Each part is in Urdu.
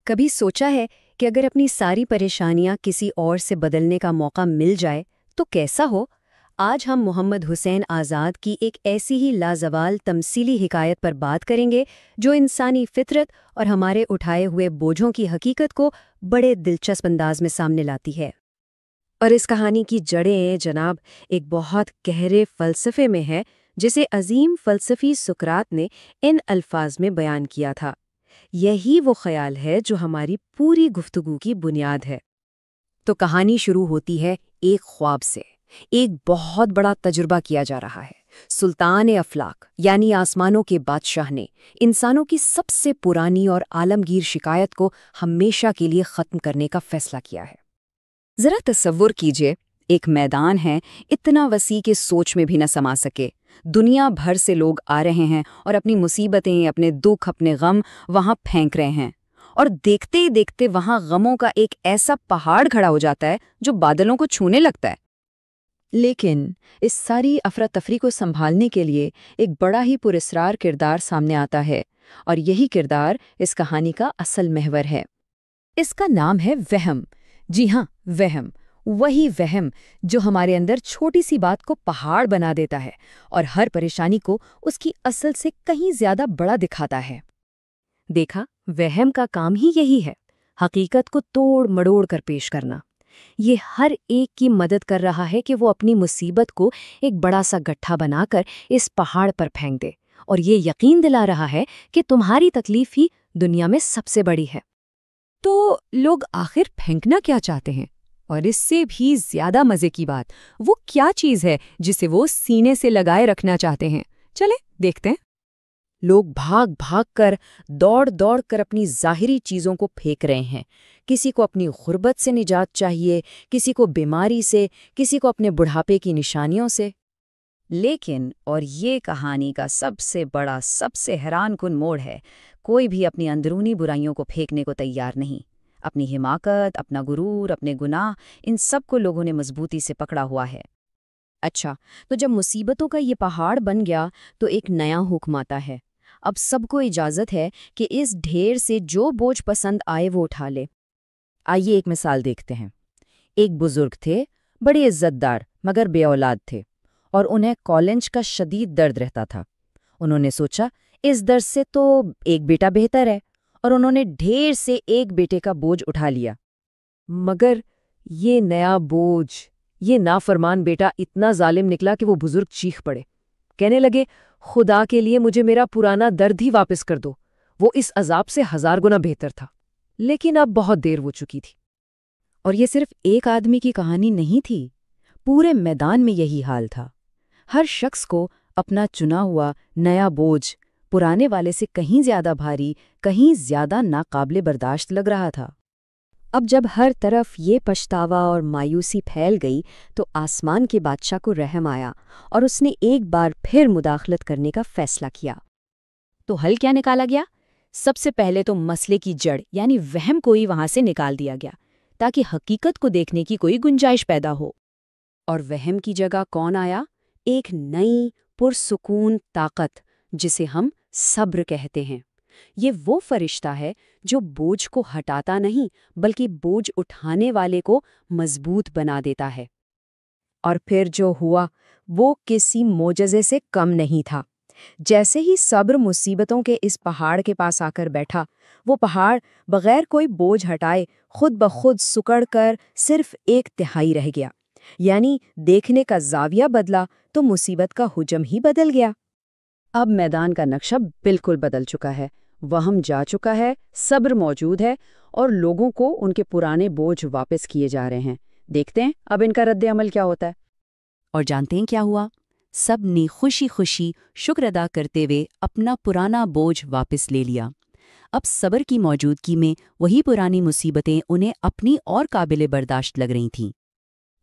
کبھی سوچا ہے کہ اگر اپنی ساری پریشانیاں کسی اور سے بدلنے کا موقع مل جائے تو کیسا ہو؟ آج ہم محمد حسین آزاد کی ایک ایسی ہی لازوال تمثیلی حکایت پر بات کریں گے جو انسانی فطرت اور ہمارے اٹھائے ہوئے بوجھوں کی حقیقت کو بڑے دلچسپ انداز میں سامنے لاتی ہے۔ اور اس کہانی کی جڑیں جناب ایک بہت گہرے فلسفے میں ہے جسے عظیم فلسفی سقراط نے ان الفاظ میں بیان کیا تھا۔ یہی وہ خیال ہے جو ہماری پوری گفتگو کی بنیاد ہے۔ تو کہانی شروع ہوتی ہے ایک خواب سے۔ ایک بہت بڑا تجربہ کیا جا رہا ہے۔ سلطان افلاک یعنی آسمانوں کے بادشاہ نے انسانوں کی سب سے پرانی اور عالمگیر شکایت کو ہمیشہ کے لیے ختم کرنے کا فیصلہ کیا ہے۔ ذرا تصور کیجئے، ایک میدان ہے اتنا وسیع کہ سوچ میں بھی نہ سما سکے۔ دنیا بھر سے لوگ آ رہے ہیں اور اپنی مصیبتیں، اپنے دکھ، اپنے غم وہاں پھینک رہے ہیں، اور دیکھتے ہی دیکھتے وہاں غموں کا ایک ایسا پہاڑ کھڑا ہو جاتا ہے جو بادلوں کو چھونے لگتا ہے۔ لیکن اس ساری افراتفری کو سنبھالنے کے لیے ایک بڑا ہی پراسرار کردار سامنے آتا ہے، اور یہی کردار اس کہانی کا اصل محور ہے۔ اس کا نام ہے وہم۔ جی ہاں، وہم، وہی وہم جو ہمارے اندر چھوٹی سی بات کو پہاڑ بنا دیتا ہے اور ہر پریشانی کو اس کی اصل سے کہیں زیادہ بڑا دکھاتا ہے۔ دیکھا، وہم کا کام ہی یہی ہے، حقیقت کو توڑ مڑوڑ کر پیش کرنا۔ یہ ہر ایک کی مدد کر رہا ہے کہ وہ اپنی مصیبت کو ایک بڑا سا گٹھا بنا کر اس پہاڑ پر پھینک دے، اور یہ یقین دلا رہا ہے کہ تمہاری تکلیف ہی دنیا میں سب سے بڑی ہے۔ تو لوگ آخر پھینکنا کیا چاہتے ہیں؟ اور اس سے بھی زیادہ مزے کی بات، وہ کیا چیز ہے جسے وہ سینے سے لگائے رکھنا چاہتے ہیں؟ چلیں دیکھتے ہیں۔ لوگ بھاگ بھاگ کر، دوڑ دوڑ کر اپنی ظاہری چیزوں کو پھینک رہے ہیں۔ کسی کو اپنی غربت سے نجات چاہیے، کسی کو بیماری سے، کسی کو اپنے بڑھاپے کی نشانیوں سے۔ لیکن، اور یہ کہانی کا سب سے بڑا، سب سے حیران کن موڑ ہے، کوئی بھی اپنی اندرونی برائیوں کو پھینکنے کو تیار نہیں۔ اپنی حماقت، اپنا غرور، اپنے گناہ، ان سب کو لوگوں نے مضبوطی سے پکڑا ہوا ہے۔ اچھا، تو جب مصیبتوں کا یہ پہاڑ بن گیا تو ایک نیا حکم آتا ہے۔ اب سب کو اجازت ہے کہ اس ڈھیر سے جو بوجھ پسند آئے وہ اٹھا لے۔ آئیے ایک مثال دیکھتے ہیں۔ ایک بزرگ تھے، بڑے عزت دار مگر بے اولاد تھے، اور انہیں کالنج کا شدید درد رہتا تھا۔ انہوں نے سوچا اس درد سے تو ایک بیٹا بہتر ہے، اور انہوں نے ڈھیر سے ایک بیٹے کا بوجھ اٹھا لیا۔ مگر یہ نیا بوجھ، یہ نافرمان بیٹا اتنا ظالم نکلا کہ وہ بزرگ چیخ پڑے، کہنے لگے، خدا کے لیے مجھے میرا پرانا درد ہی واپس کر دو، وہ اس عذاب سے 1000 گنا بہتر تھا۔ لیکن اب بہت دیر ہو چکی تھی۔ اور یہ صرف ایک آدمی کی کہانی نہیں تھی، پورے میدان میں یہی حال تھا۔ ہر شخص کو اپنا چنا ہوا نیا بوجھ پرانے والے سے کہیں زیادہ بھاری، کہیں زیادہ ناقابل برداشت لگ رہا تھا۔ اب جب ہر طرف یہ پچھتاوا اور مایوسی پھیل گئی تو آسمان کے بادشاہ کو رحم آیا، اور اس نے ایک بار پھر مداخلت کرنے کا فیصلہ کیا۔ تو حل کیا نکالا گیا؟ سب سے پہلے تو مسئلے کی جڑ یعنی وہم کو ہی وہاں سے نکال دیا گیا، تاکہ حقیقت کو دیکھنے کی کوئی گنجائش پیدا ہو۔ اور وہم کی جگہ کون آیا؟ ایک نئی پرسکون طاقت جسے ہم صبر کہتے ہیں۔ یہ وہ فرشتہ ہے جو بوجھ کو ہٹاتا نہیں بلکہ بوجھ اٹھانے والے کو مضبوط بنا دیتا ہے۔ اور پھر جو ہوا وہ کسی معجزے سے کم نہیں تھا۔ جیسے ہی صبر مصیبتوں کے اس پہاڑ کے پاس آ کر بیٹھا، وہ پہاڑ بغیر کوئی بوجھ ہٹائے خود بخود سکڑ کر صرف 1/3 رہ گیا۔ یعنی دیکھنے کا زاویہ بدلا تو مصیبت کا حجم ہی بدل گیا۔ اب میدان کا نقشہ بالکل بدل چکا ہے، وہم جا چکا ہے، صبر موجود ہے، اور لوگوں کو ان کے پرانے بوجھ واپس کیے جا رہے ہیں۔ دیکھتے ہیں اب ان کا رد عمل کیا ہوتا ہے۔ اور جانتے ہیں کیا ہوا؟ سب نے خوشی خوشی شکر ادا کرتے ہوئے اپنا پرانا بوجھ واپس لے لیا۔ اب صبر کی موجودگی میں وہی پرانی مصیبتیں انہیں اپنی اور قابل برداشت لگ رہی تھیں۔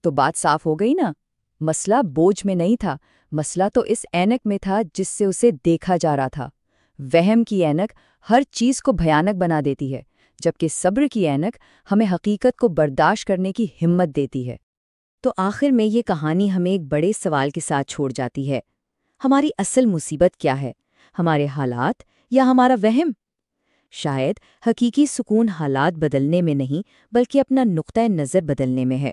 تو بات صاف ہو گئی نا؟ مسئلہ بوجھ میں نہیں تھا، مسئلہ تو اس اینک میں تھا جس سے اسے دیکھا جا رہا تھا۔ وہم کی اینک ہر چیز کو بھیانک بنا دیتی ہے، جبکہ صبر کی اینک ہمیں حقیقت کو برداشت کرنے کی ہمت دیتی ہے۔ تو آخر میں یہ کہانی ہمیں ایک بڑے سوال کے ساتھ چھوڑ جاتی ہے۔ ہماری اصل مصیبت کیا ہے؟ ہمارے حالات یا ہمارا وہم؟ شاید حقیقی سکون حالات بدلنے میں نہیں بلکہ اپنا نقطۂ نظر بدلنے میں ہے۔